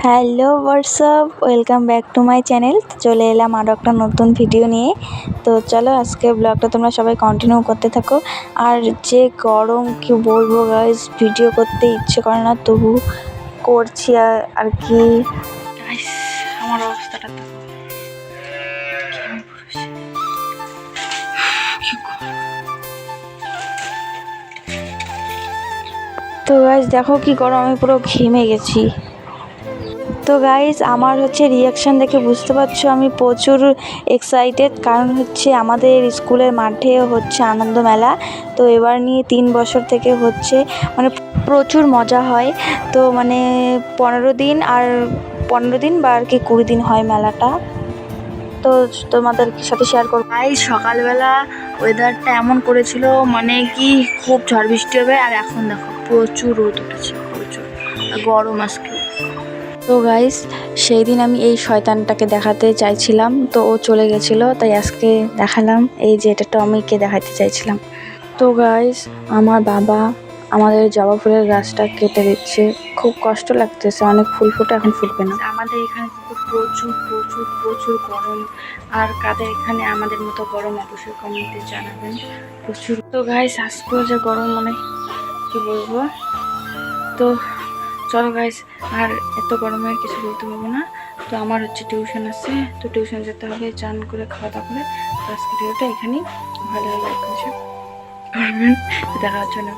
Hello WhatsApp, welcome back to my channel. চলে এলাম আরও একটা নতুন ভিডিও নিয়ে। তো চলো আজকে ব্লগটা তোমরা সবাই কন্টিনিউ করতে থাকো। আর যে গরম কি বলবো গাইস, ভিডিও করতে ইচ্ছে করে না, তবু করছি আর কি। আমার অবস্থাটা তো তো গাইস দেখো কি গরম, আমি পুরো ঘেমে গেছি। তো গাইস আমার রিয়াকশান দেখে বুঝতে পারছো আমি প্রচুর এক্সাইটেড, কারণ আমাদের স্কুলের মাঠে আনন্দ মেলা। তো এবার নিয়ে 3 বছর থেকে মানে প্রচুর মজা হয়। তো মানে 15 দিন বা আর কি 20 দিন হয় মেলাটা। তো তোমাদের সাথে শেয়ার করবো। গাইস সকালবেলা ওয়েদারটা এমন করেছিল মানে কি খুব ঝড় বৃষ্টি হবে, আর এখন দেখো প্রচুর রোদ উঠেছে, প্রচুর গরম আজকে। তো গাইস সেই দিন আমি এই শয়তানটাকে দেখাতে চাইছিলাম, তো ও চলে গেছিলো, তাই আজকে দেখালাম। এই যে এটা টমিকে দেখাতে চাইছিলাম। তো গাইস আমার বাবা আমাদের জবা ফুলের গাছটা কেটে দিচ্ছে, খুব কষ্ট লাগতেছে, অনেক ফুল ফুটে এখন ফুটবে না। আমাদের এখানে কিন্তু প্রচুর প্রচুর প্রচুর গরম। আর কাদের এখানে আমাদের মতো গরম অবশ্যই কমেন্টে জানাবেন। প্রচুর। তো গাইস আজকেও যে গরম মানে কি বলবো। তো চলো গাইস, আর এত গরমে কিছু বলতে পারবো না। তো আমার টিউশন আছে, তো টিউশন যেতে হবে, চান করে খাওয়া দাওয়া করে। তো আজকে ভিডিওটা এখানেই, ভালো লাগবে করবেন। দেখা হচ্ছে না।